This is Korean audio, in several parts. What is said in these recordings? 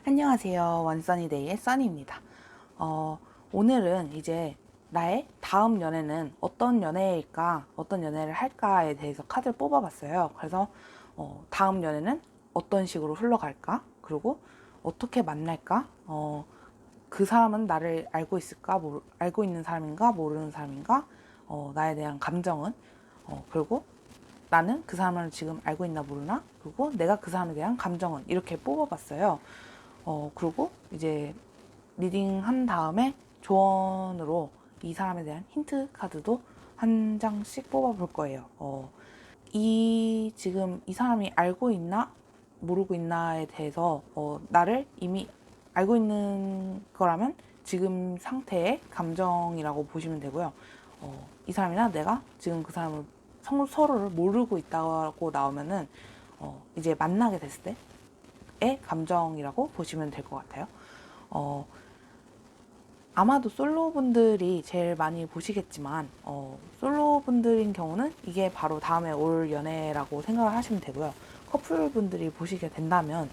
안녕하세요. 원써니데이의 써니입니다. 오늘은 이제 나의 다음 연애는 어떤 연애일까, 어떤 연애를 할까에 대해서 카드를 뽑아봤어요. 그래서 다음 연애는 어떤 식으로 흘러갈까, 그리고 어떻게 만날까, 그 사람은 나를 알고 있을까, 알고 있는 사람인가, 모르는 사람인가, 나에 대한 감정은, 그리고 나는 그 사람을 지금 알고 있나 모르나, 그리고 내가 그 사람에 대한 감정은 이렇게 뽑아봤어요. 그리고 이제 리딩 한 다음에 조언으로 이 사람에 대한 힌트 카드도 한 장씩 뽑아볼 거예요. 지금 이 사람이 알고 있나 모르고 있나에 대해서 나를 이미 알고 있는 거라면 지금 상태의 감정이라고 보시면 되고요. 이 사람이나 내가 지금 그 사람을 서로를 모르고 있다고 나오면은 이제 만나게 됐을 때의 감정이라고 보시면 될 것 같아요. 어, 아마도 솔로분들이 제일 많이 보시겠지만 솔로분들인 경우는 이게 바로 다음에 올 연애라고 생각을 하시면 되고요. 커플분들이 보시게 된다면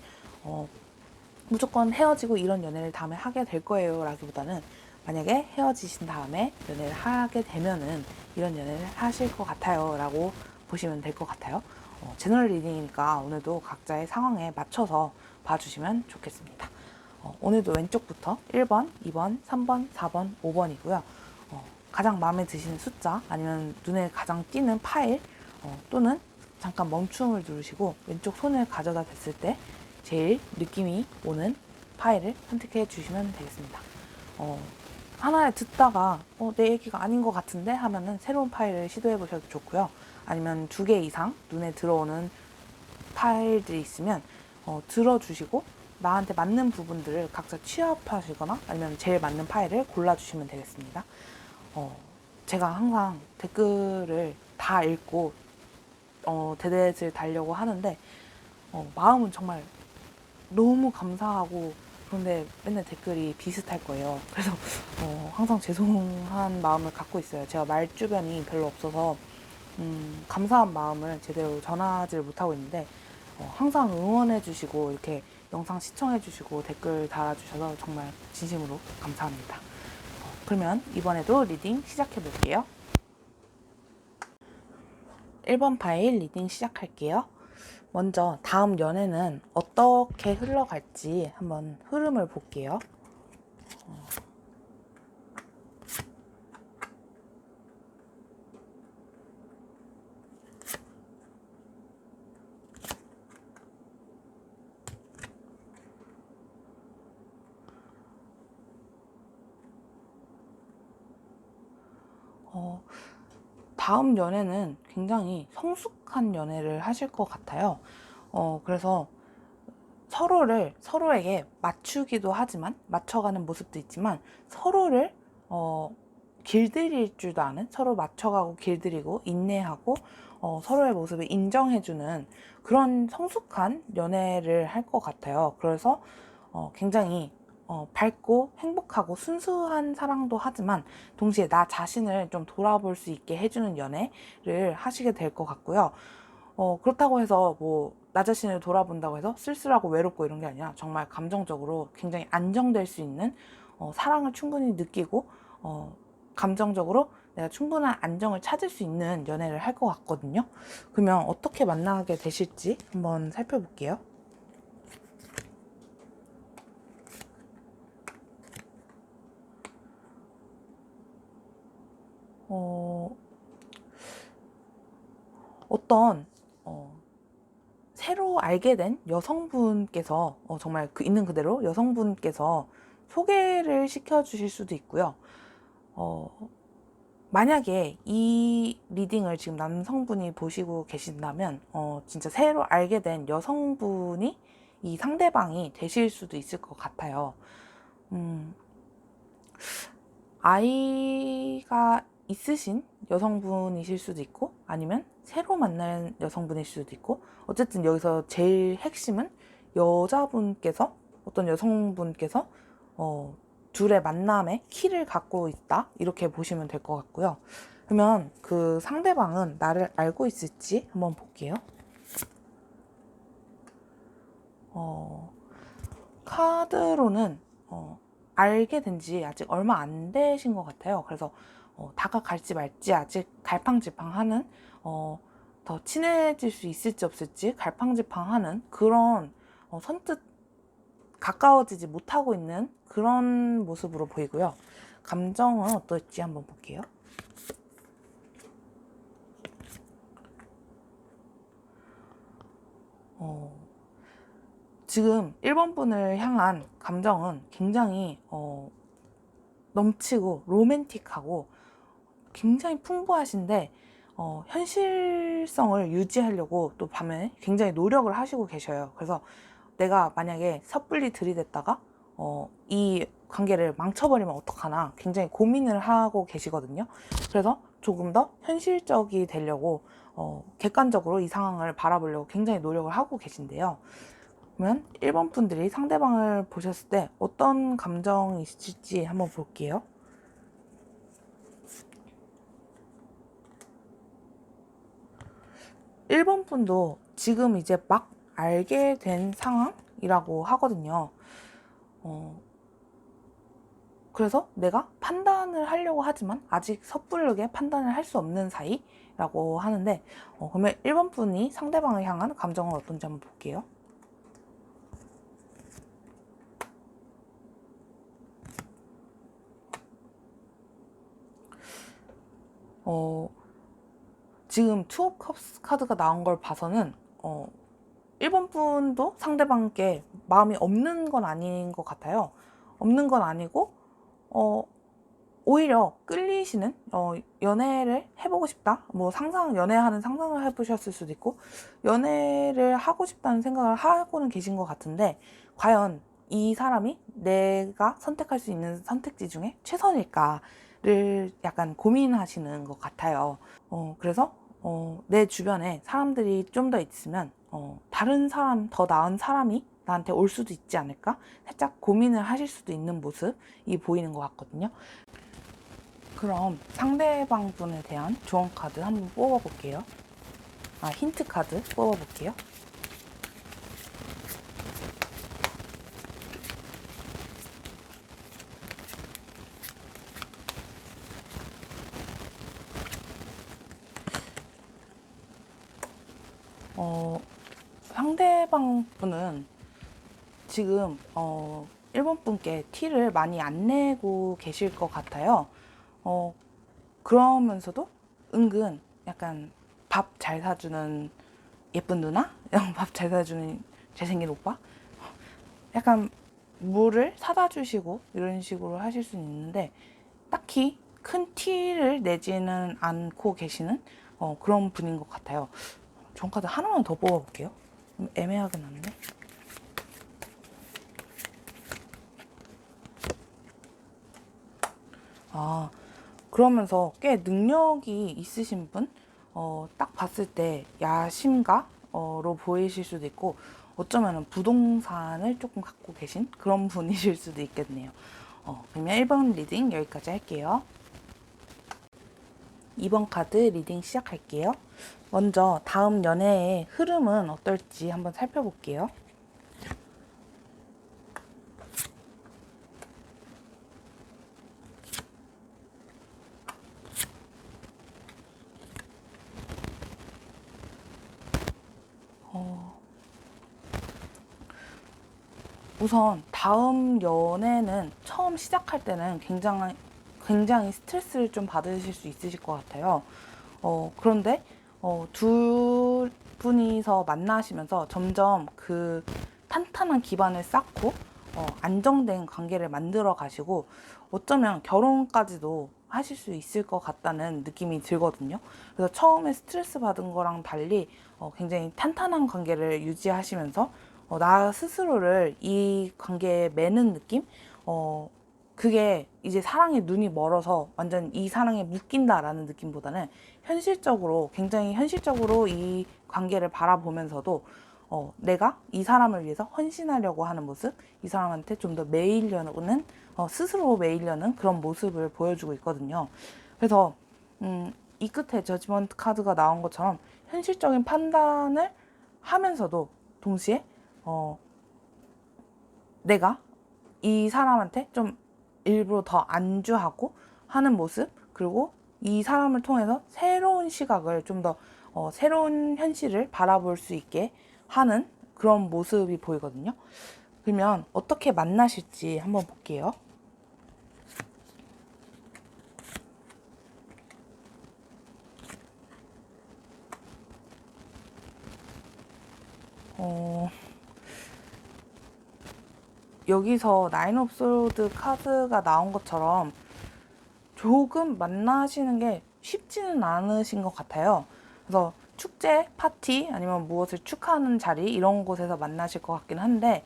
무조건 헤어지고 이런 연애를 다음에 하게 될 거예요 라기보다는 만약에 헤어지신 다음에 연애를 하게 되면은 이런 연애를 하실 것 같아요 라고 보시면 될 것 같아요. 제너럴 리딩이니까 오늘도 각자의 상황에 맞춰서 봐주시면 좋겠습니다. 오늘도 왼쪽부터 1번, 2번, 3번, 4번, 5번이고요. 가장 마음에 드시는 숫자 아니면 눈에 가장 띄는 파일 또는 잠깐 멈춤을 누르시고 왼쪽 손을 가져다 댔을 때 제일 느낌이 오는 파일을 선택해 주시면 되겠습니다. 하나를 듣다가 내 얘기가 아닌 것 같은데 하면은 새로운 파일을 시도해 보셔도 좋고요. 아니면 2개 이상 눈에 들어오는 파일들이 있으면 들어주시고 나한테 맞는 부분들을 각자 취합하시거나 아니면 제일 맞는 파일을 골라주시면 되겠습니다. 제가 항상 댓글을 다 읽고 대댓을 달려고 하는데 마음은 정말 너무 감사하고 그런데 맨날 댓글이 비슷할 거예요. 그래서 항상 죄송한 마음을 갖고 있어요. 제가 말 주변이 별로 없어서 감사한 마음을 제대로 전하지를 못하고 있는데 항상 응원해 주시고 이렇게 영상 시청해 주시고 댓글 달아주셔서 정말 진심으로 감사합니다. 그러면 이번에도 리딩 시작해 볼게요. 1번 파일 리딩 시작할게요. 먼저 다음 연애는 어떻게 흘러갈지 한번 흐름을 볼게요. 다음 연애는 굉장히 성숙한 연애를 하실 것 같아요. 그래서 서로에게 맞추기도 하지만, 맞춰가는 모습도 있지만, 서로를, 길들일 줄도 아는, 서로 맞춰가고 길들이고, 인내하고, 서로의 모습을 인정해주는 그런 성숙한 연애를 할 것 같아요. 그래서, 굉장히, 밝고 행복하고 순수한 사랑도 하지만, 동시에 나 자신을 좀 돌아볼 수 있게 해주는 연애를 하시게 될 것 같고요. 그렇다고 해서 나 자신을 돌아본다고 해서 쓸쓸하고 외롭고 이런 게 아니라 정말 감정적으로 굉장히 안정될 수 있는 사랑을 충분히 느끼고 감정적으로 내가 충분한 안정을 찾을 수 있는 연애를 할 것 같거든요. 그러면 어떻게 만나게 되실지 한번 살펴볼게요. 어, 어떤 새로 알게 된 여성분께서 정말 있는 그대로 여성분께서 소개를 시켜주실 수도 있고요. 만약에 이 리딩을 지금 남성분이 보시고 계신다면 진짜 새로 알게 된 여성분이 이 상대방이 되실 수도 있을 것 같아요. 아이가 있으신 여성분이실 수도 있고 아니면 새로 만난 여성분일 수도 있고 어쨌든 여기서 제일 핵심은 여자분께서 어떤 여성분께서 둘의 만남의 키를 갖고 있다 이렇게 보시면 될 것 같고요. 그러면 그 상대방은 나를 알고 있을지 한번 볼게요. 카드로는 알게 된 지 아직 얼마 안 되신 것 같아요. 그래서 다가갈지 말지 아직 갈팡질팡하는, 더 친해질 수 있을지 없을지 갈팡질팡하는 그런, 선뜻 가까워지지 못하고 있는 그런 모습으로 보이고요. 감정은 어떨지 한번 볼게요. 지금 1번 분을 향한 감정은 굉장히 넘치고 로맨틱하고 굉장히 풍부하신데, 현실성을 유지하려고 또 반면에 굉장히 노력을 하시고 계셔요. 그래서 내가 만약에 섣불리 들이댔다가 이 관계를 망쳐버리면 어떡하나 굉장히 고민을 하고 계시거든요. 그래서 조금 더 현실적이 되려고 객관적으로 이 상황을 바라보려고 굉장히 노력을 하고 계신데요. 그러면 1번 분들이 상대방을 보셨을 때 어떤 감정이 있을지 한번 볼게요. 일 번 분도 지금 이제 막 알게 된 상황이라고 하거든요. 그래서 내가 판단을 하려고 하지만 아직 섣부르게 판단을 할 수 없는 사이라고 하는데, 그러면 1번 분이 상대방을 향한 감정은 어떤지 한번 볼게요. 지금 투 오브 컵스 카드가 나온 걸 봐서는 1번 분도 상대방께 마음이 없는 건 아닌 것 같아요. 없는 건 아니고 오히려 끌리시는, 연애를 해보고 싶다, 뭐 연애하는 상상을 해보셨을 수도 있고 연애를 하고 싶다는 생각을 하고는 계신 것 같은데, 과연 이 사람이 내가 선택할 수 있는 선택지 중에 최선일까를 약간 고민하시는 것 같아요. 그래서 내 주변에 사람들이 좀 더 있으면 다른 사람, 더 나은 사람이 나한테 올 수도 있지 않을까? 살짝 고민을 하실 수도 있는 모습이 보이는 것 같거든요. 그럼 상대방 분에 대한 조언 카드 한번 뽑아볼게요. 힌트 카드 뽑아볼게요. 상대방 분은 지금 1번 분께 티를 많이 안 내고 계실 것 같아요. 그러면서도 은근 약간 밥 잘 사주는 예쁜 누나? 밥 잘 사주는 잘생긴 오빠? 약간 물을 사다 주시고 이런 식으로 하실 수는 있는데, 딱히 큰 티를 내지는 않고 계시는 그런 분인 것 같아요. 좋은 카드 하나만 더 뽑아볼게요. 애매하게 났네. 그러면서 꽤 능력이 있으신 분? 딱 봤을 때 야심가로 보이실 수도 있고, 어쩌면 부동산을 조금 갖고 계신 그런 분이실 수도 있겠네요. 그러면 1번 리딩 여기까지 할게요. 2번 카드 리딩 시작할게요. 먼저 다음 연애의 흐름은 어떨지 한번 살펴볼게요. 우선 다음 연애는 처음 시작할 때는 굉장히 스트레스를 좀 받으실 수 있으실 것 같아요. 그런데 두 분이서 만나시면서 점점 그 탄탄한 기반을 쌓고 안정된 관계를 만들어 가시고, 어쩌면 결혼까지도 하실 수 있을 것 같다는 느낌이 들거든요. 그래서 처음에 스트레스 받은 거랑 달리 굉장히 탄탄한 관계를 유지하시면서 나 스스로를 이 관계에 매는 느낌? 그게 이제 사랑에 눈이 멀어서 완전 이 사랑에 묶인다라는 느낌보다는 굉장히 현실적으로 이 관계를 바라보면서도 내가 이 사람을 위해서 헌신하려고 하는 모습, 이 사람한테 좀 더 매이려는, 스스로 매이려는 그런 모습을 보여주고 있거든요. 그래서 이 끝에 저지먼트 카드가 나온 것처럼 현실적인 판단을 하면서도 동시에 내가 이 사람한테 좀 일부러 더 안주하고 하는 모습, 그리고 이 사람을 통해서 새로운 시각을 좀 더 새로운 현실을 바라볼 수 있게 하는 그런 모습이 보이거든요. 그러면 어떻게 만나실지 한번 볼게요. 여기서 나인 오브 소드 카드가 나온 것처럼 조금 만나시는 게 쉽지는 않으신 것 같아요. 그래서 축제, 파티, 아니면 무엇을 축하하는 자리 이런 곳에서 만나실 것 같긴 한데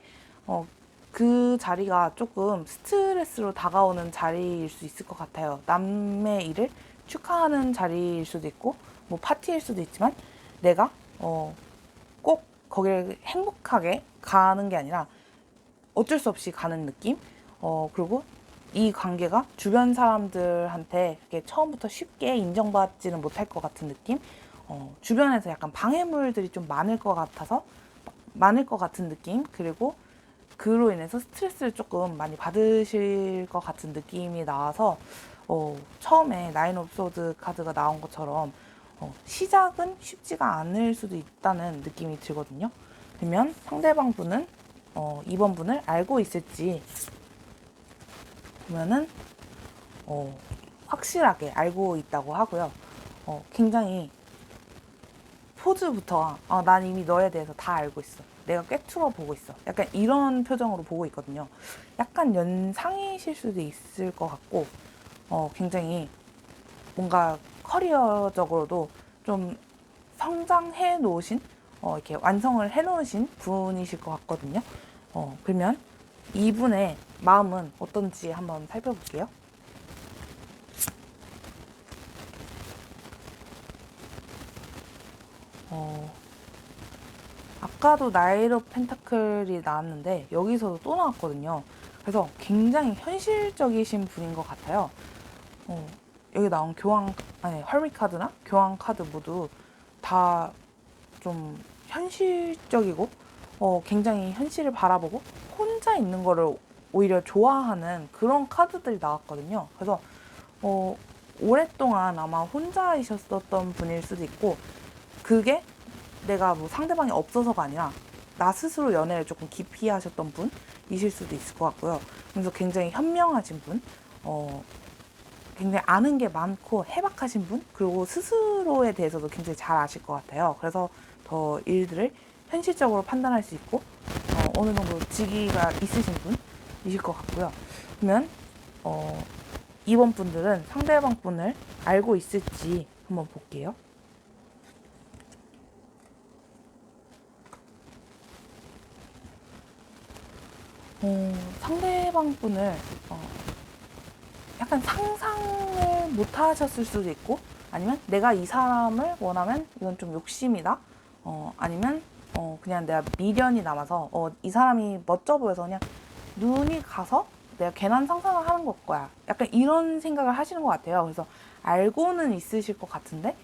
그 자리가 조금 스트레스로 다가오는 자리일 수 있을 것 같아요. 남의 일을 축하하는 자리일 수도 있고 뭐 파티일 수도 있지만 내가 꼭 거기를 행복하게 가는 게 아니라 어쩔 수 없이 가는 느낌? 그리고 이 관계가 주변 사람들한테 이렇게 처음부터 쉽게 인정받지는 못할 것 같은 느낌? 주변에서 약간 방해물들이 좀 많을 것 같은 느낌? 그리고 그로 인해서 스트레스를 조금 많이 받으실 것 같은 느낌이 나와서 처음에 나인 오브 소드 카드가 나온 것처럼 시작은 쉽지가 않을 수도 있다는 느낌이 들거든요. 그러면 상대방 분은 이번 분을 알고 있을지 보면은 확실하게 알고 있다고 하고요. 굉장히 포즈부터 난 이미 너에 대해서 다 알고 있어. 내가 꿰뚫어 보고 있어. 약간 이런 표정으로 보고 있거든요. 약간 연상이실 수도 있을 것 같고 굉장히 뭔가 커리어적으로도 좀 성장해 놓으신 이렇게 완성을 해 놓으신 분이실 것 같거든요. 그러면 이분의 마음은 어떤지 한번 살펴볼게요. 아까도 나이트 오브 펜타클이 나왔는데 여기서도 또 나왔거든요. 그래서 굉장히 현실적이신 분인 것 같아요. 여기 나온 헐미 카드나 교황 카드 모두 다 좀 현실적이고 굉장히 현실을 바라보고 혼자 있는 거를 오히려 좋아하는 그런 카드들이 나왔거든요. 그래서 오랫동안 아마 혼자이셨었던 분일 수도 있고 그게 내가 뭐 상대방이 없어서가 아니라 나 스스로 연애를 조금 깊이 하셨던 분이실 수도 있을 것 같고요. 그래서 굉장히 현명하신 분, 굉장히 아는 게 많고 해박하신 분, 그리고 스스로에 대해서도 굉장히 잘 아실 것 같아요. 그래서 더 일들을 현실적으로 판단할 수 있고 어느 정도 직위가 있으신 분이실 것 같고요. 그러면 이번 분들은 상대방 분을 알고 있을지 한번 볼게요. 상대방 분을 약간 상상을 못 하셨을 수도 있고 아니면 내가 이 사람을 원하면 이건 좀 욕심이다. 아니면 그냥 내가 미련이 남아서 이 사람이 멋져 보여서 그냥 눈이 가서 내가 괜한 상상을 하는 걸 거야. 약간 이런 생각을 하시는 것 같아요. 그래서 알고는 있으실 것 같은데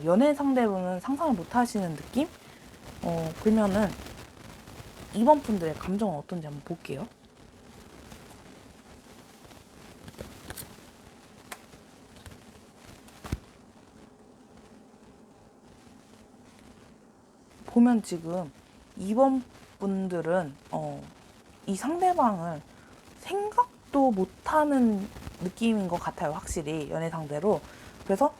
연애 상대로는 상상을 못 하시는 느낌? 그러면은 이번 분들의 감정은 어떤지 한번 볼게요. 보면 지금 이번 분들은 이 상대방을 생각도 못하는 느낌인 것 같아요. 확실히 연애 상대로. 그래서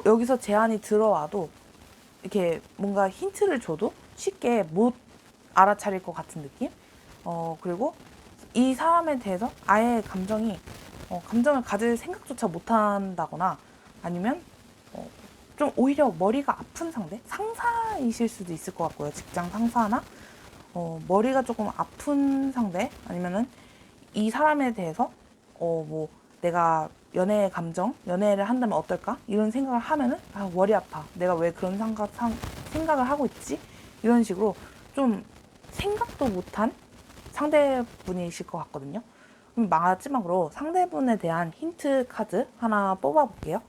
여기서 제안이 들어와도 이렇게 뭔가 힌트를 줘도 쉽게 못 알아차릴 것 같은 느낌? 그리고 이 사람에 대해서 아예 감정을 가질 생각조차 못한다거나 아니면 좀 오히려 머리가 아픈 상사이실 수도 있을 것 같고요. 직장 상사나 머리가 조금 아픈 상대 아니면은 이 사람에 대해서 뭐 내가 연애를 한다면 어떨까 이런 생각을 하면은 머리 아파. 내가 왜 그런 생각을 하고 있지? 이런 식으로 좀 생각도 못한 상대분이실 것 같거든요. 그럼 마지막으로 상대분에 대한 힌트 카드 하나 뽑아볼게요.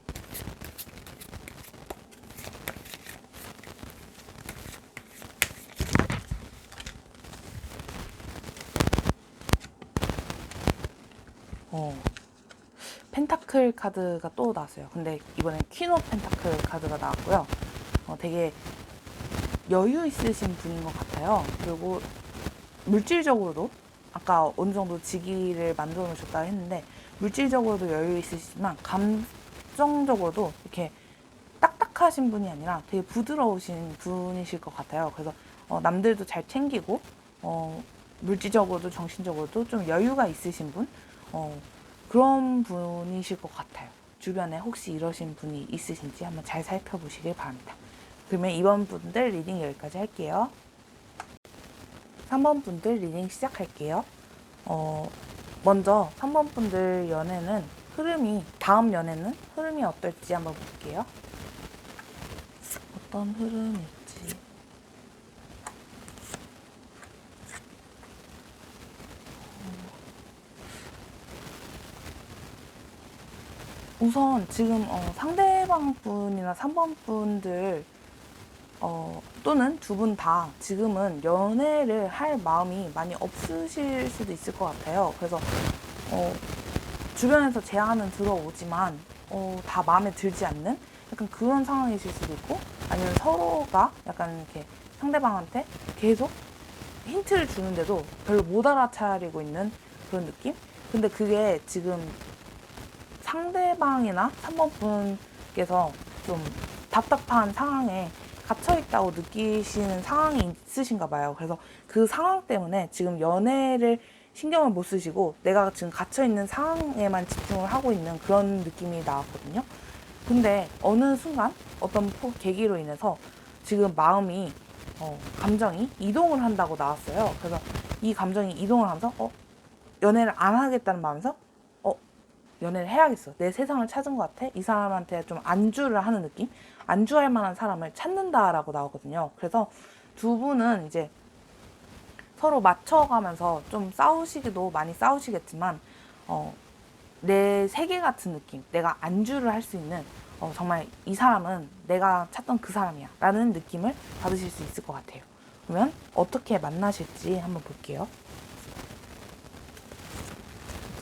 어, 펜타클 카드가 또 나왔어요. 근데 이번엔 퀸 오브 펜타클 카드가 나왔고요. 되게 여유 있으신 분인 것 같아요. 그리고 물질적으로도 아까 어느 정도 직위를 만들어 놓으셨다 했는데 물질적으로도 여유 있으시지만 감정적으로도 이렇게 딱딱하신 분이 아니라 되게 부드러우신 분이실 것 같아요. 그래서 남들도 잘 챙기고 물질적으로도 정신적으로도 좀 여유가 있으신 분 그런 분이실 것 같아요. 주변에 혹시 이러신 분이 있으신지 한번 잘 살펴보시길 바랍니다. 그러면 2번 분들 리딩 여기까지 할게요. 3번 분들 리딩 시작할게요. 먼저 3번 분들 연애는 다음 연애는 흐름이 어떨지 한번 볼게요. 어떤 흐름일지. 우선 지금 상대방 분이나 3번 분들 또는 두 분 다 지금은 연애를 할 마음이 많이 없으실 수도 있을 것 같아요. 그래서 주변에서 제안은 들어오지만 다 마음에 들지 않는 약간 그런 상황이실 수도 있고 아니면 서로가 약간 이렇게 상대방한테 계속 힌트를 주는데도 별로 못 알아차리고 있는 그런 느낌? 근데 그게 지금 상대방이나 3번 분께서 좀 답답한 상황에 갇혀있다고 느끼시는 상황이 있으신가 봐요. 그래서 그 상황 때문에 지금 연애를 신경을 못 쓰시고 내가 지금 갇혀있는 상황에만 집중을 하고 있는 그런 느낌이 나왔거든요. 근데 어느 순간 어떤 계기로 인해서 지금 마음이 감정이 이동을 한다고 나왔어요. 그래서 이 감정이 이동을 하면서 연애를 안 하겠다는 마음에서 연애를 해야겠어. 내 세상을 찾은 것 같아. 이 사람한테 좀 안주를 하는 느낌? 안주할 만한 사람을 찾는다라고 나오거든요. 그래서 두 분은 이제 서로 맞춰가면서 좀 싸우시기도 많이 싸우시겠지만, 내 세계 같은 느낌, 내가 안주를 할 수 있는, 정말 이 사람은 내가 찾던 그 사람이야. 라는 느낌을 받으실 수 있을 것 같아요. 그러면 어떻게 만나실지 한번 볼게요.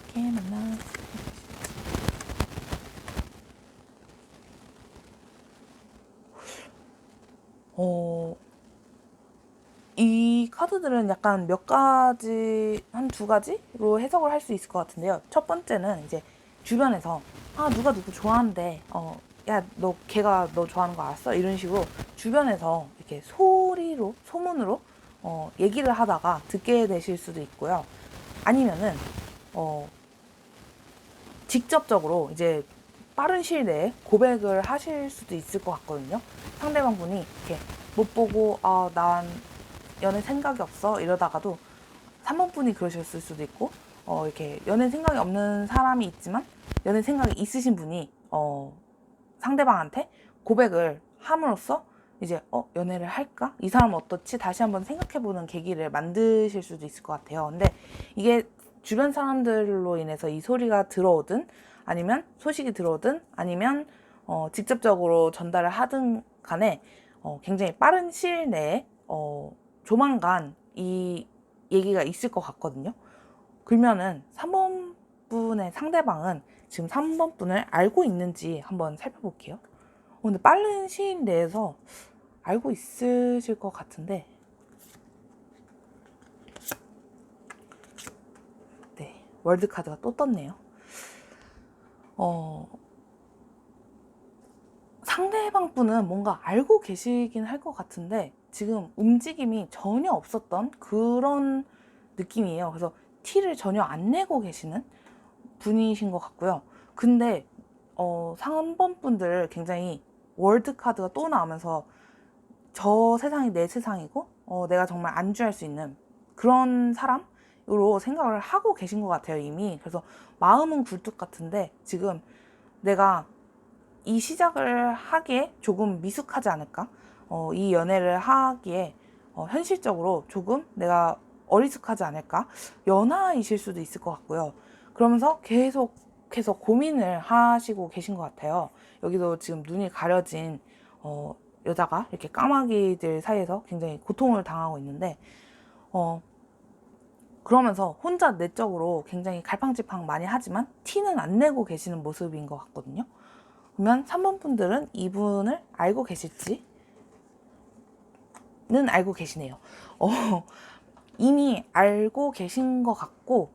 어떻게 만나실지. 이 카드들은 약간 몇 가지, 한 두 가지로 해석을 할 수 있을 것 같은데요. 첫 번째는 이제 주변에서, 누가 누구 좋아한대. 야, 걔가 너 좋아하는 거 알았어? 이런 식으로 주변에서 이렇게 소문으로, 얘기를 하다가 듣게 되실 수도 있고요. 아니면은, 직접적으로 이제 빠른 시일 내에 고백을 하실 수도 있을 것 같거든요. 상대방 분이 이렇게 못 보고, 난 연애 생각이 없어 이러다가도 3번 분이 그러셨을 수도 있고 이렇게 연애 생각이 없는 사람이 있지만 연애 생각이 있으신 분이 상대방한테 고백을 함으로써 이제 연애를 할까? 이 사람 어떻지? 다시 한번 생각해보는 계기를 만드실 수도 있을 것 같아요. 근데 이게 주변 사람들로 인해서 이 소리가 들어오든 아니면 소식이 들어오든 아니면 직접적으로 전달을 하든 간에 굉장히 빠른 시일 내에 조만간 이 얘기가 있을 것 같거든요. 그러면은 3번 분의 상대방은 지금 3번 분을 알고 있는지 한번 살펴볼게요. 근데 빠른 시일 내에서 알고 있으실 것 같은데, 네, 월드카드가 또 떴네요. 상대방 분은 뭔가 알고 계시긴 할 것 같은데 지금 움직임이 전혀 없었던 그런 느낌이에요. 그래서 티를 전혀 안 내고 계시는 분이신 것 같고요. 근데 3번 분들 굉장히 월드카드가 또 나오면서 저 세상이 내 세상이고 내가 정말 안주할 수 있는 그런 사람으로 생각을 하고 계신 것 같아요, 이미. 그래서 마음은 굴뚝 같은데 지금 내가 이 시작을 하기에 조금 미숙하지 않을까? 이 연애를 하기에 현실적으로 조금 내가 어리숙하지 않을까? 연하이실 수도 있을 것 같고요. 그러면서 계속해서 고민을 하시고 계신 것 같아요. 여기도 지금 눈이 가려진 여자가 이렇게 까마귀들 사이에서 굉장히 고통을 당하고 있는데 그러면서 혼자 내적으로 굉장히 갈팡질팡 많이 하지만 티는 안 내고 계시는 모습인 것 같거든요. 그러면 3번 분들은 이분을 알고 계실지는 알고 계시네요. 이미 알고 계신 것 같고,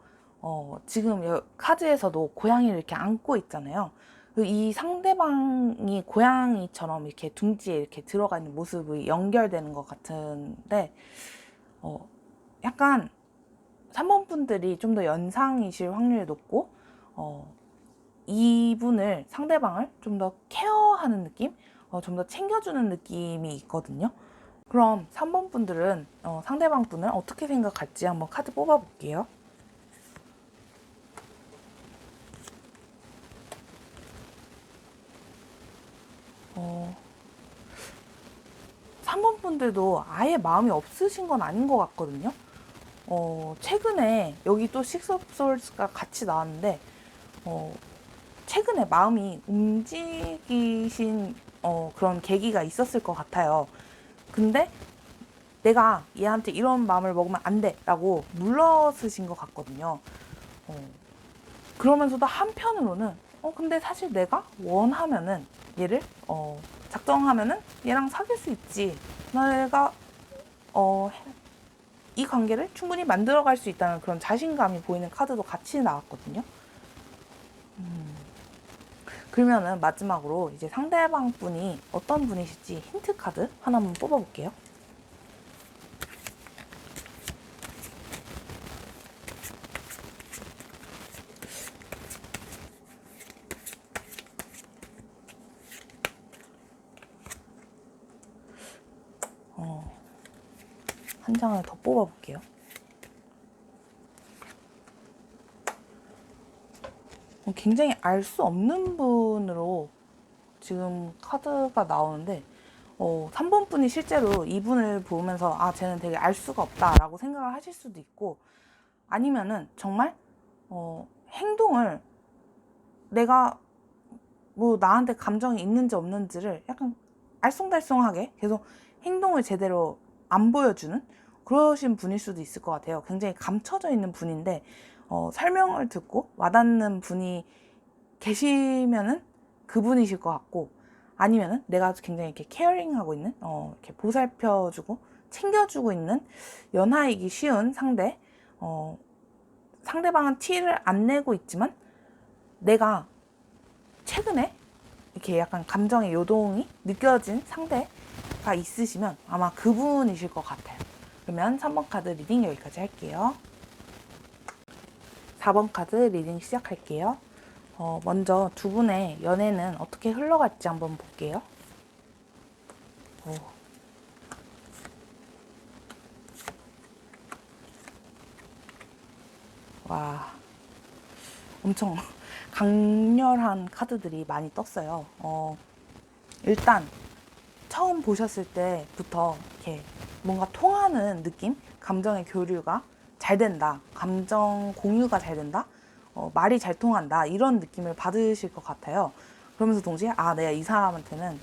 지금 카드에서도 고양이를 이렇게 안고 있잖아요. 이 상대방이 고양이처럼 이렇게 둥지에 이렇게 들어가 있는 모습이 연결되는 것 같은데, 약간 3번 분들이 좀 더 연상이실 확률이 높고, 이분을, 상대방을 좀 더 케어하는 느낌? 좀 더 챙겨주는 느낌이 있거든요. 그럼 3번 분들은 상대방 분을 어떻게 생각할지 한번 카드 뽑아볼게요. 3번 분들도 아예 마음이 없으신 건 아닌 것 같거든요. 최근에 여기 또 식스 오브 솔스가 같이 나왔는데 최근에 마음이 움직이신 그런 계기가 있었을 것 같아요. 근데 내가 얘한테 이런 마음을 먹으면 안 돼 라고 물러서신 것 같거든요. 그러면서도 한편으로는 근데 사실 내가 원하면은 얘를 작정하면은 얘랑 사귈 수 있지. 내가 이 관계를 충분히 만들어갈 수 있다는 그런 자신감이 보이는 카드도 같이 나왔거든요. 그러면은 마지막으로 이제 상대방 분이 어떤 분이실지 힌트 카드 하나 한번 뽑아볼게요. 한 장을 더 뽑아볼게요. 굉장히 알 수 없는 분으로 지금 카드가 나오는데 3번 분이 실제로 이분을 보면서 아 쟤는 되게 알 수가 없다라고 생각을 하실 수도 있고, 아니면은 정말 행동을 내가 뭐 나한테 감정이 있는지 없는지를 약간 알쏭달쏭하게 계속 행동을 제대로 안 보여주는 그러신 분일 수도 있을 것 같아요. 굉장히 감춰져 있는 분인데 설명을 듣고 와닿는 분이 계시면은 그분이실 것 같고, 아니면은 내가 굉장히 이렇게 케어링하고 있는 이렇게 보살펴주고 챙겨주고 있는 연하이기 쉬운 상대, 상대방은 티를 안 내고 있지만 내가 최근에 이렇게 약간 감정의 요동이 느껴진 상대가 있으시면 아마 그분이실 것 같아요. 그러면 3번 카드 리딩 여기까지 할게요. 4번 카드 리딩 시작할게요. 먼저 두 분의 연애는 어떻게 흘러갈지 한번 볼게요. 와, 엄청 강렬한 카드들이 많이 떴어요. 일단 처음 보셨을 때부터 이렇게 뭔가 통하는 느낌? 감정의 교류가 잘 된다. 감정 공유가 잘 된다. 말이 잘 통한다. 이런 느낌을 받으실 것 같아요. 그러면서 동시에 아, 내가 이 사람한테는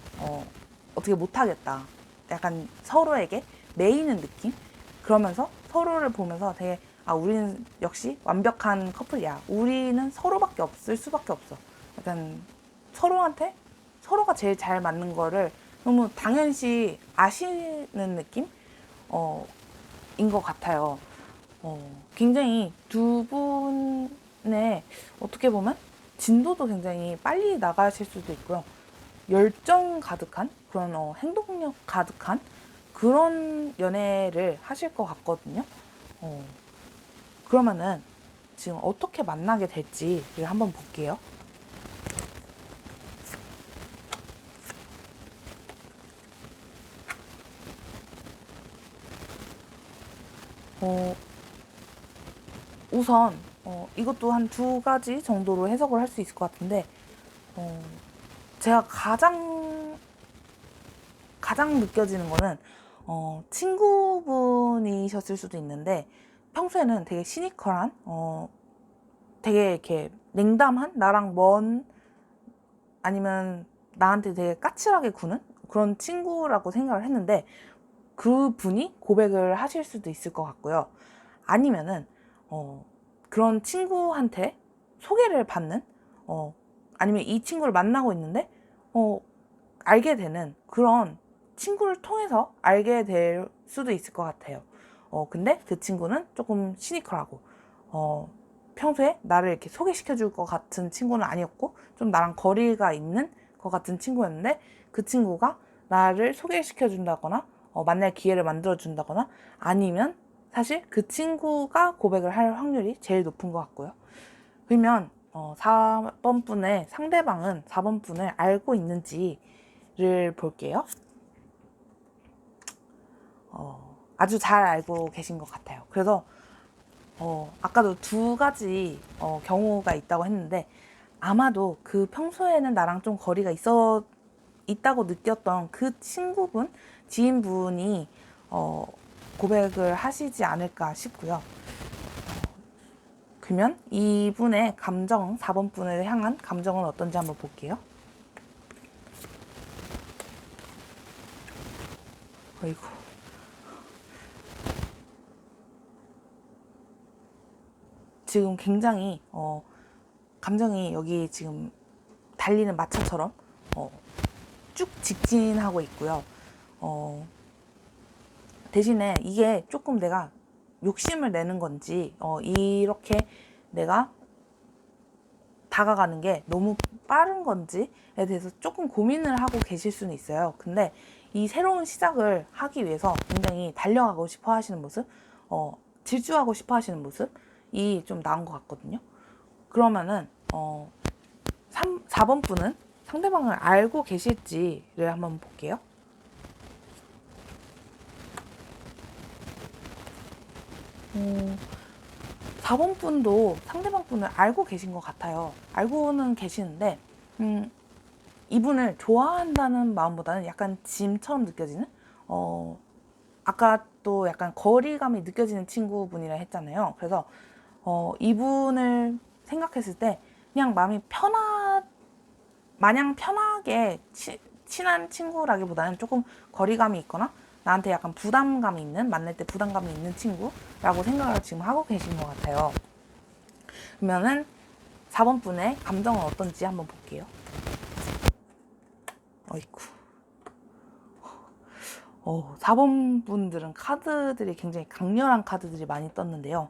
어떻게 못하겠다. 약간 서로에게 매이는 느낌? 그러면서 서로를 보면서 되게 아, 우리는 역시 완벽한 커플이야. 우리는 서로밖에 없을 수밖에 없어. 약간 서로한테 서로가 제일 잘 맞는 거를 너무 당연시 아시는 느낌? 인 것 같아요. 굉장히 두 분의 어떻게 보면 진도도 굉장히 빨리 나가실 수도 있고요. 열정 가득한 그런 행동력 가득한 그런 연애를 하실 것 같거든요. 그러면은 지금 어떻게 만나게 될지를 한번 볼게요. 우선 이것도 한 두 가지 정도로 해석을 할 수 있을 것 같은데, 제가 가장 느껴지는 거는 친구분이셨을 수도 있는데 평소에는 되게 시니컬한 되게 이렇게 냉담한 나랑 먼, 아니면 나한테 되게 까칠하게 구는 그런 친구라고 생각을 했는데 그분이 고백을 하실 수도 있을 것 같고요. 아니면은 그런 친구한테 소개를 받는, 아니면 이 친구를 만나고 있는데 알게 되는, 그런 친구를 통해서 알게 될 수도 있을 것 같아요. 근데 그 친구는 조금 시니컬하고 평소에 나를 이렇게 소개시켜 줄 것 같은 친구는 아니었고, 좀 나랑 거리가 있는 것 같은 친구였는데, 그 친구가 나를 소개시켜 준다거나 만날 기회를 만들어 준다거나, 아니면 사실 그 친구가 고백을 할 확률이 제일 높은 것 같고요. 그러면 4번 분의 상대방은 4번 분을 알고 있는지를 볼게요. 아주 잘 알고 계신 것 같아요. 그래서 아까도 두 가지 경우가 있다고 했는데, 아마도 그 평소에는 나랑 좀 거리가 있다고 느꼈던 그 친구분, 지인분이 고백을 하시지 않을까 싶고요. 그러면 이분의 감정, 4번 분을 향한 감정은 어떤지 한번 볼게요. 어이구. 지금 굉장히 감정이 여기 지금 달리는 마차처럼 쭉 직진하고 있고요. 대신에 이게 조금 내가 욕심을 내는 건지 이렇게 내가 다가가는 게 너무 빠른 건지에 대해서 조금 고민을 하고 계실 수는 있어요. 근데 이 새로운 시작을 하기 위해서 굉장히 달려가고 싶어 하시는 모습, 질주하고 싶어 하시는 모습이 좀 나온 것 같거든요. 그러면은 4번 분은 상대방을 알고 계실지를 한번 볼게요. 4번 분도 상대방 분을 알고 계신 것 같아요. 알고는 계시는데 이분을 좋아한다는 마음보다는 약간 짐처럼 느껴지는, 아까 또 약간 거리감이 느껴지는 친구분이라 했잖아요. 그래서 이분을 생각했을 때 그냥 마음이 마냥 편하게 친한 친구라기보다는 조금 거리감이 있거나 나한테 약간 부담감이 있는, 만날 때 부담감이 있는 친구라고 생각을 지금 하고 계신 것 같아요. 그러면은 4번 분의 감정은 어떤지 한번 볼게요. 어이쿠. 4번 분들은 카드들이 굉장히 강렬한 카드들이 많이 떴는데요.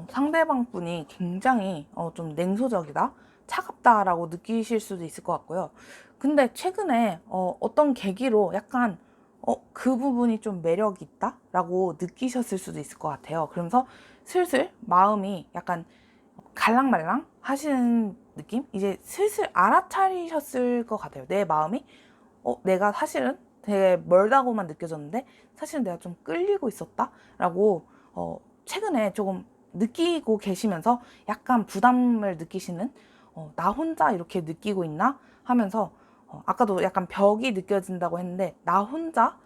상대방 분이 굉장히 좀 냉소적이다, 차갑다라고 느끼실 수도 있을 것 같고요. 근데 최근에 어떤 계기로 약간 그 부분이 좀 매력이 있다라고 느끼셨을 수도 있을 것 같아요. 그러면서 슬슬 마음이 약간 갈랑말랑 하시는 느낌? 이제 슬슬 알아차리셨을 것 같아요. 내 마음이 내가 사실은 되게 멀다고만 느껴졌는데 사실은 내가 좀 끌리고 있었다라고 최근에 조금 느끼고 계시면서 약간 부담을 느끼시는, 나 혼자 이렇게 느끼고 있나 하면서 아까도 약간 벽이 느껴진다고 했는데, 나 혼자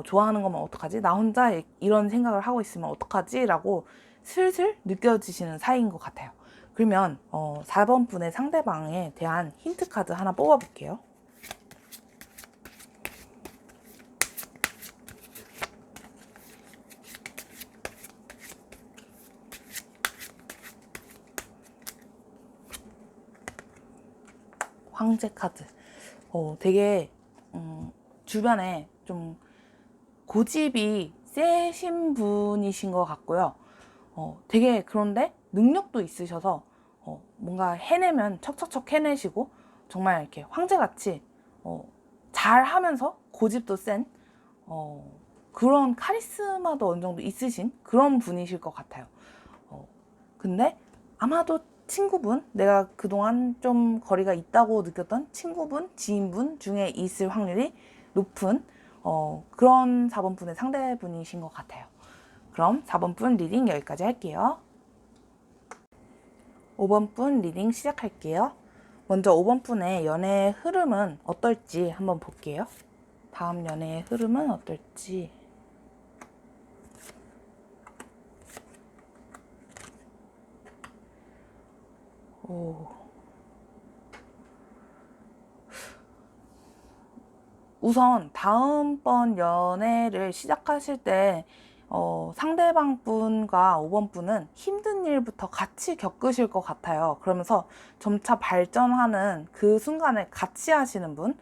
좋아하는 거면 어떡하지? 나 혼자 이런 생각을 하고 있으면 어떡하지? 라고 슬슬 느껴지시는 사이인 것 같아요. 그러면 4번 분의 상대방에 대한 힌트 카드 하나 뽑아볼게요. 황제 카드. 되게 주변에 좀 고집이 세신 분이신 것 같고요. 되게 그런데 능력도 있으셔서 뭔가 해내면 척척척 해내시고, 정말 이렇게 황제같이 잘하면서 고집도 센 그런 카리스마도 어느 정도 있으신 그런 분이실 것 같아요. 근데 아마도 친구분, 내가 그동안 좀 거리가 있다고 느꼈던 친구분, 지인분 중에 있을 확률이 높은 그런 4번 분의 상대분이신 것 같아요. 그럼 4번 분 리딩 여기까지 할게요. 5번 분 리딩 시작할게요. 먼저 5번 분의 연애의 흐름은 어떨지 한번 볼게요. 다음 연애의 흐름은 어떨지. 우선 다음번 연애를 시작하실 때 상대방 분과 5번 분은 힘든 일부터 같이 겪으실 것 같아요. 그러면서 점차 발전하는 그 순간을 같이 하시는 분,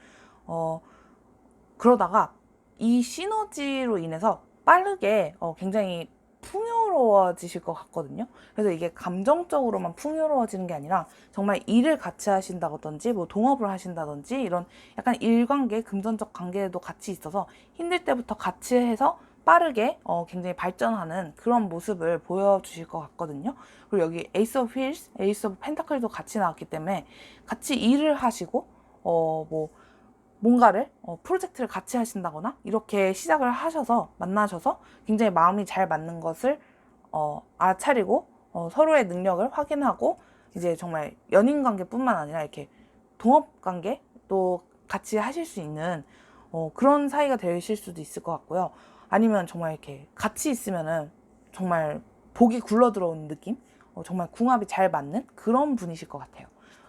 그러다가 이 시너지로 인해서 빠르게 굉장히 풍요로워지실 것 같거든요. 그래서 이게 감정적으로만 풍요로워지는 게 아니라 정말 일을 같이 하신다든지 뭐 동업을 하신다든지 이런 약간 일관계, 금전적 관계도 같이 있어서 힘들 때부터 같이 해서 빠르게 굉장히 발전하는 그런 모습을 보여주실 것 같거든요. 그리고 여기 에이스 오브 휠스, 에이스 오브 펜타클도 같이 나왔기 때문에 같이 일을 하시고 뭐 뭔가를 프로젝트를 같이 하신다거나 이렇게 시작을 하셔서 만나셔서 굉장히 마음이 잘 맞는 것을 알아차리고 서로의 능력을 확인하고 이제 정말 연인 관계뿐만 아니라 이렇게 동업 관계도 같이 하실 수 있는 그런 사이가 되실 수도 있을 것 같고요. 아니면 정말 이렇게 같이 있으면은 정말 복이 굴러 들어오는 느낌? 정말 궁합이 잘 맞는 그런 분이실 것 같아요.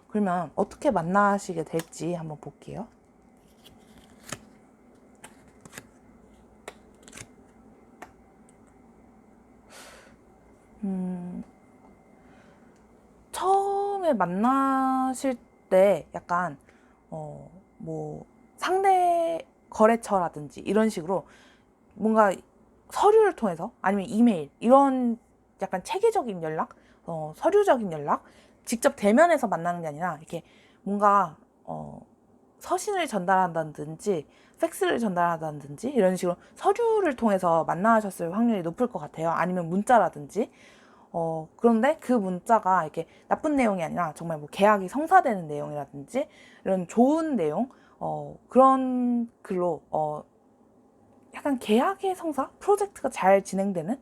그러면 어떻게 만나시게 될지 한번 볼게요. 처음에 만나실 때 약간 뭐 상대 거래처라든지 이런 식으로 뭔가 서류를 통해서 아니면 이메일 이런 약간 체계적인 연락, 서류적인 연락, 직접 대면에서 만나는 게 아니라 이렇게 뭔가 서신을 전달한다든지 팩스를 전달한다든지 이런 식으로 서류를 통해서 만나셨을 확률이 높을 것 같아요. 아니면 문자라든지. 그런데 그 문자가 이렇게 나쁜 내용이 아니라 정말 뭐 계약이 성사되는 내용이라든지 이런 좋은 내용, 그런 글로, 약간 계약의 성사? 프로젝트가 잘 진행되는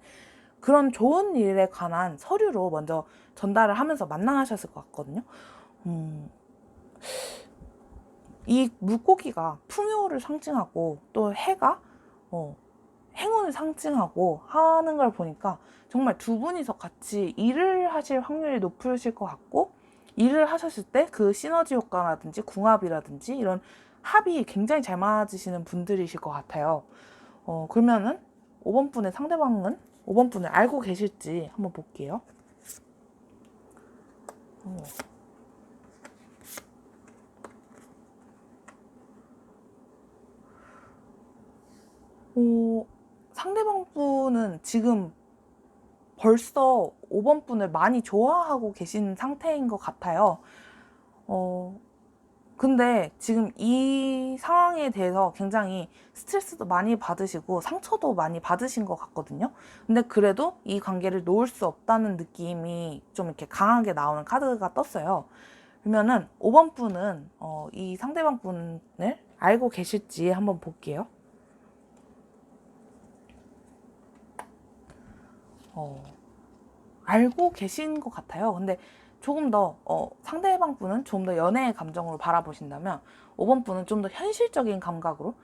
그런 좋은 일에 관한 서류로 먼저 전달을 하면서 만나셨을 것 같거든요. 이 물고기가 풍요를 상징하고 또 해가 행운을 상징하고 하는 걸 보니까 정말 두 분이서 같이 일을 하실 확률이 높으실 것 같고, 일을 하셨을 때 그 시너지 효과라든지 궁합이라든지 이런 합이 굉장히 잘 맞으시는 분들이실 것 같아요. 그러면은 5번 분의 상대방은 5번 분을 알고 계실지 한번 볼게요. 상대방 분은 지금 벌써 5번 분을 많이 좋아하고 계신 상태인 것 같아요. 근데 지금 이 상황에 대해서 굉장히 스트레스도 많이 받으시고 상처도 많이 받으신 것 같거든요. 근데 그래도 이 관계를 놓을 수 없다는 느낌이 좀 이렇게 강하게 나오는 카드가 떴어요. 그러면은 5번 분은 이 상대방 분을 알고 계실지 한번 볼게요. 알고 계신 것 같아요. 근데 조금 더 상대방 분은 좀 더 연애의 감정으로 바라보신다면 5번 분은 좀 더 현실적인 감각으로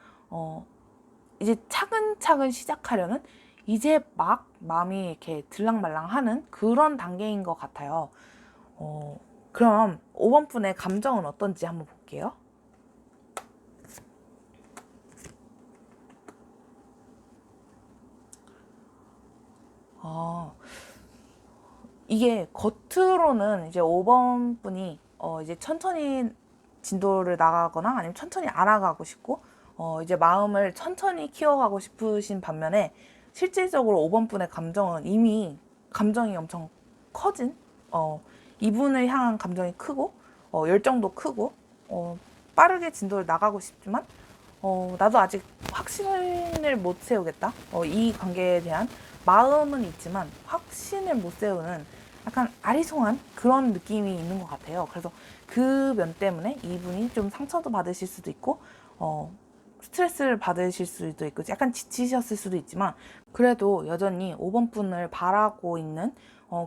이제 차근차근 시작하려는, 이제 막 마음이 이렇게 들랑말랑하는 그런 단계인 것 같아요. 그럼 5번 분의 감정은 어떤지 한번 볼게요. 이게 겉으로는 이제 5번 분이 이제 천천히 진도를 나가거나 아니면 천천히 알아가고 싶고 이제 마음을 천천히 키워가고 싶으신 반면에 실질적으로 5번 분의 감정은 이미 감정이 엄청 커진, 이분을 향한 감정이 크고 열정도 크고 빠르게 진도를 나가고 싶지만 나도 아직 확신을 못 세우겠다. 이 관계에 대한 마음은 있지만 확신을 못 세우는 약간 아리송한 그런 느낌이 있는 것 같아요. 그래서 그 면 때문에 이분이 좀 상처도 받으실 수도 있고, 스트레스를 받으실 수도 있고, 약간 지치셨을 수도 있지만, 그래도 여전히 5번 분을 바라고 있는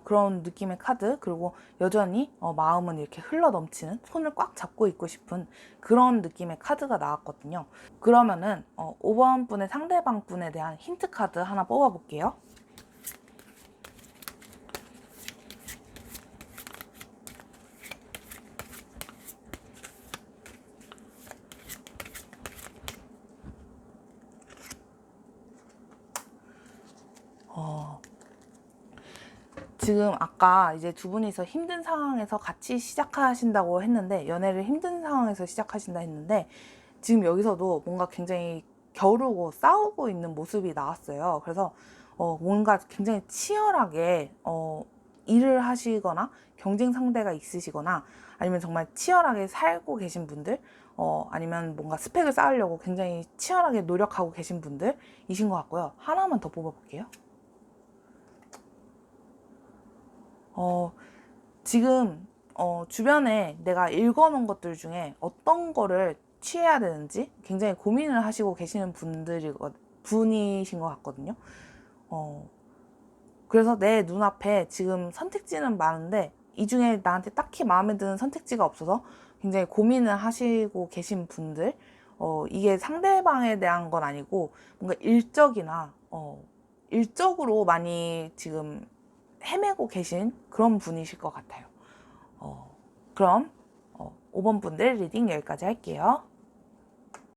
그런 느낌의 카드, 그리고 여전히 마음은 이렇게 흘러 넘치는, 손을 꽉 잡고 있고 싶은 그런 느낌의 카드가 나왔거든요. 그러면은 5번 분의 상대방 분에 대한 힌트 카드 하나 뽑아볼게요. 지금 아까 이제 두 분이서 힘든 상황에서 같이 시작하신다고 했는데, 연애를 힘든 상황에서 시작하신다 했는데, 지금 여기서도 뭔가 굉장히 겨루고 싸우고 있는 모습이 나왔어요. 그래서 뭔가 굉장히 치열하게 일을 하시거나 경쟁 상대가 있으시거나, 아니면 정말 치열하게 살고 계신 분들, 아니면 뭔가 스펙을 쌓으려고 굉장히 치열하게 노력하고 계신 분들이신 것 같고요. 하나만 더 뽑아볼게요. 지금 주변에 내가 읽어놓은 것들 중에 어떤 거를 취해야 되는지 굉장히 고민을 하시고 계시는 분이신 것 같거든요. 그래서 내 눈앞에 지금 선택지는 많은데 이 중에 나한테 딱히 마음에 드는 선택지가 없어서 굉장히 고민을 하시고 계신 분들, 이게 상대방에 대한 건 아니고 뭔가 일적으로 많이 지금 헤매고 계신 그런 분이실 것 같아요. 그럼 5번 분들 리딩 여기까지 할게요.